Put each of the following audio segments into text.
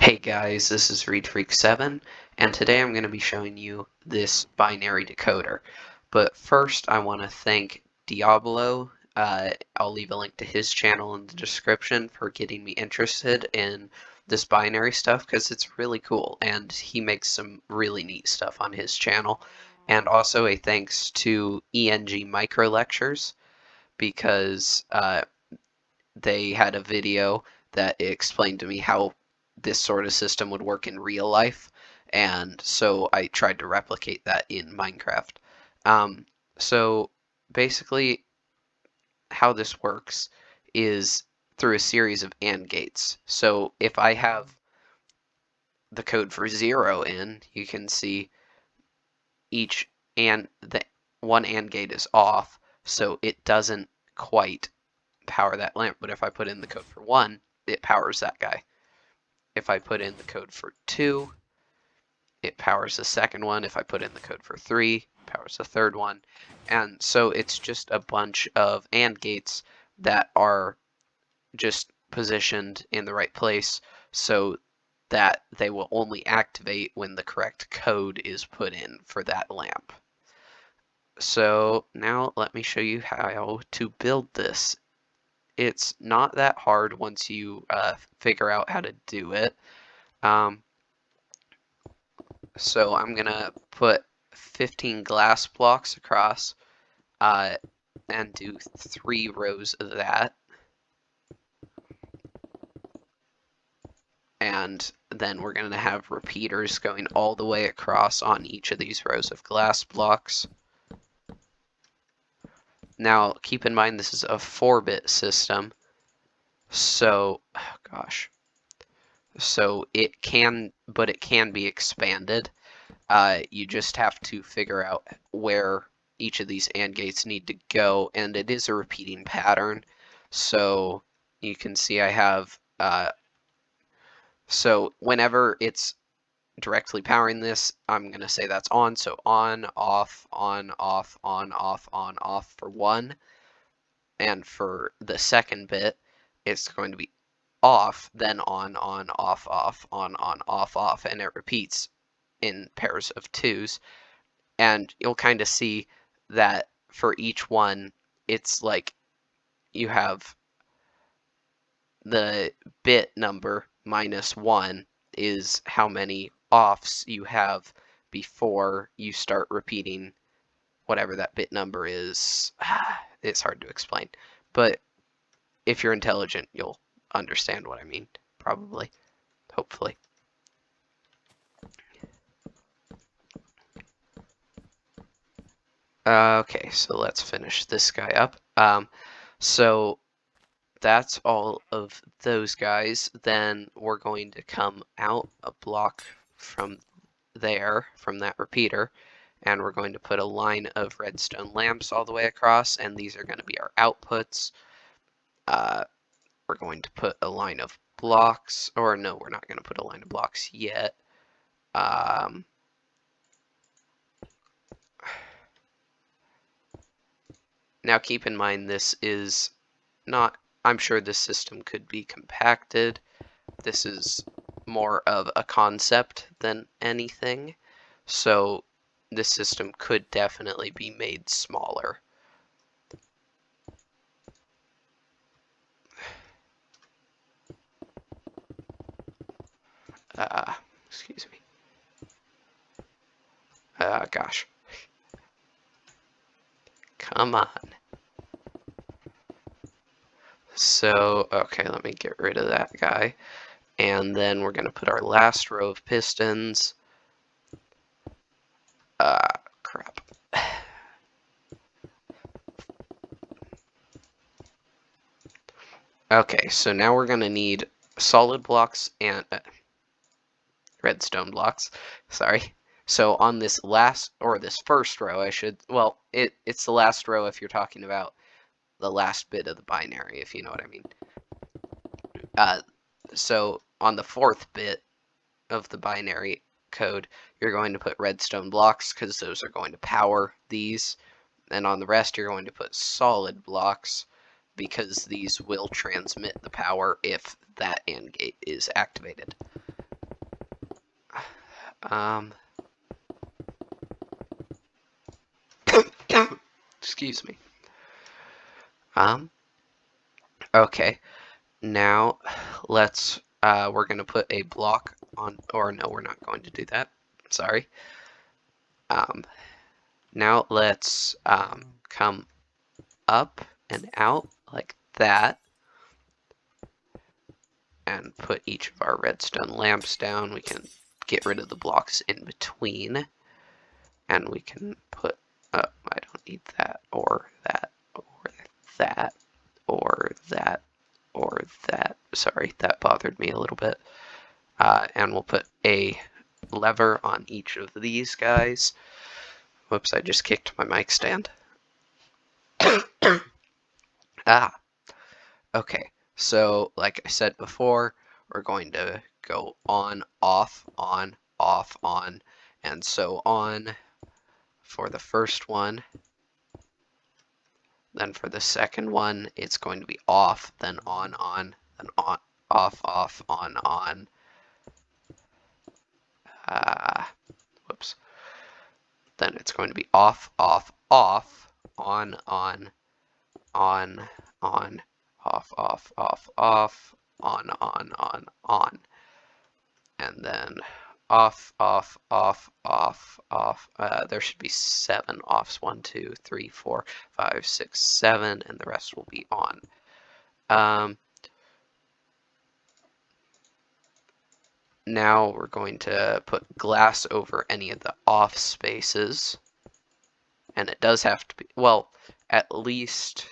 Hey guys, this is ReadFreak7, and today I'm going to be showing you this binary decoder. But first, I want to thank Diablo. I'll leave a link to his channel in the description for getting me interested in this binary stuff because it's really cool, and he makes some really neat stuff on his channel. And also a thanks to ENG Micro Lectures because they had a video that explained to me how this sort of system would work in real life, and so I tried to replicate that in Minecraft. So basically, how this works is through a series of AND gates. So if I have the code for 0 in, you can see each the one AND gate is off, so it doesn't quite power that lamp. But if I put in the code for 1, it powers that guy. If I put in the code for 2, it powers the second one. If I put in the code for 3, it powers the third one. And so it's just a bunch of AND gates that are just positioned in the right place so that they will only activate when the correct code is put in for that lamp. So now let me show you how to build this. It's not that hard once you figure out how to do it. So I'm going to put 15 glass blocks across and do 3 rows of that. And then we're going to have repeaters going all the way across on each of these rows of glass blocks. Now keep in mind this is a 4-bit system, so so it can be expanded. You just have to figure out where each of these AND gates need to go, and it is a repeating pattern. So you can see I have, so whenever it's directly powering this, I'm going to say that's on. So on, off, on, off, on, off, on, off for 1. And for the second bit, it's going to be off, then on, off, on, off, off, and it repeats in pairs of 2s. And you'll kind of see that for each one, it's like you have the bit number minus 1 is how many offs you have before you start repeating whatever that bit number is. It's hard to explain, but if you're intelligent, you'll understand what I mean, probably, hopefully. Okay, so let's finish this guy up. So that's all of those guys. Then we're going to come out a block from there, from that repeater, and we're going to put a line of redstone lamps all the way across, and these are going to be our outputs. We're going to put a line of blocks, or no, we're not going to put a line of blocks yet. Now keep in mind this is not, I'm sure this system could be compacted. This is more of a concept than anything. So this system could definitely be made smaller. Excuse me. Gosh. Come on. So, okay, let me get rid of that guy. And then we're going to put our last row of pistons. Crap. Okay, so now we're going to need solid blocks and redstone blocks. Sorry. So on this last, or this first row, well, it's the last row if you're talking about the last bit of the binary, if you know what I mean. So on the 4th bit of the binary code, you're going to put redstone blocks because those are going to power these. And on the rest, you're going to put solid blocks because these will transmit the power if that AND gate is activated. Excuse me. Okay, now let's, we're going to put a block on, or no, we're not going to do that. Sorry. Now let's come up and out like that and put each of our redstone lamps down. We can get rid of the blocks in between, and we can put, I don't need that, or that, or that, or that, or that. Sorry, that bothered me a little bit. And we'll put a lever on each of these guys. Whoops, I just kicked my mic stand. Okay, so like I said before, we're going to go on, off, on, off, on, and so on for the first one. Then for the second one, it's going to be off, then on, then on, off, on. Whoops. Then it's going to be off, off, on, off, on. And then off. There should be 7 offs. 1, 2, 3, 4, 5, 6, 7, and the rest will be on. Now we're going to put glass over any of the off spaces. And it does have to be, well, at least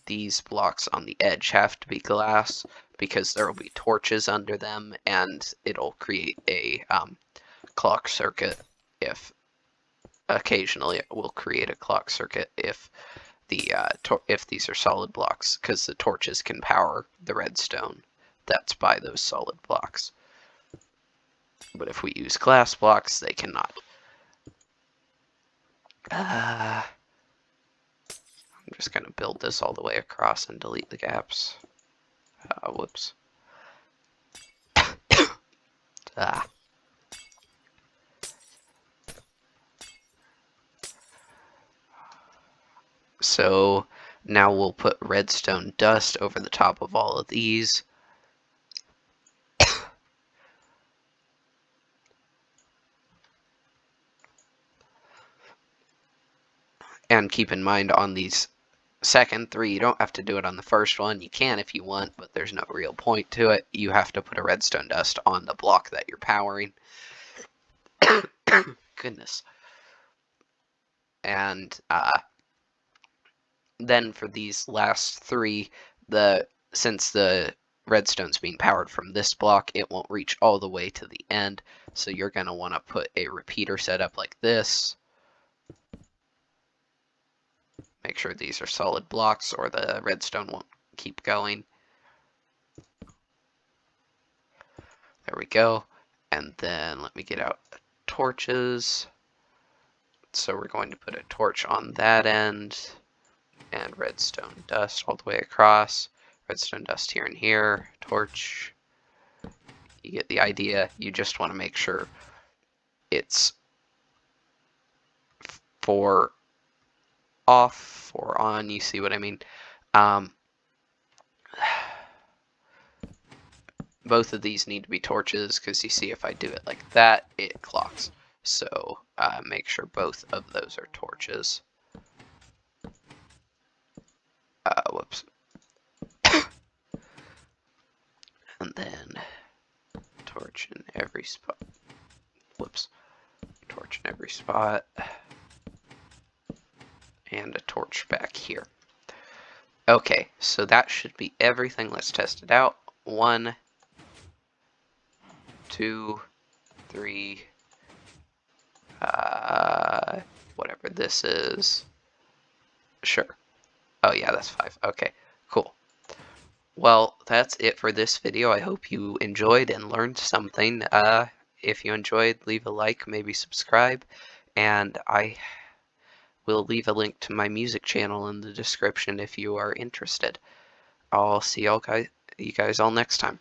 these blocks on the edge have to be glass, because there will be torches under them, and it'll create a clock circuit. If occasionally it will create a clock circuit if the if these are solid blocks, because the torches can power the redstone that's by those solid blocks. But if we use glass blocks, they cannot. I'm just going to build this all the way across and delete the gaps. Whoops. So now we'll put redstone dust over the top of all of these. And keep in mind, on these second 3, you don't have to do it on the first one. You can if you want, but there's no real point to it. You have to put a redstone dust on the block that you're powering. Goodness. And then for these last 3, since the redstone's being powered from this block, it won't reach all the way to the end. So you're going to want to put a repeater set up like this. Make sure these are solid blocks or the redstone won't keep going. There we go. And then let me get out torches. So we're going to put a torch on that end, and redstone dust all the way across. Redstone dust here and here. Torch. You get the idea. You just want to make sure it's for off or on. You see what I mean? Both of these need to be torches, because you see, if I do it like that, it clocks. So make sure both of those are torches. Whoops. And then torch in every spot. Whoops. Torch in every spot. And a torch back here. Okay, so that should be everything. Let's test it out. 1, 2, 3, whatever this is. Sure. Oh yeah, that's 5. Okay, cool. Well, that's it for this video. I hope you enjoyed and learned something. If you enjoyed, leave a like, maybe subscribe, and I will leave a link to my music channel in the description if you are interested. I'll see you guys all next time.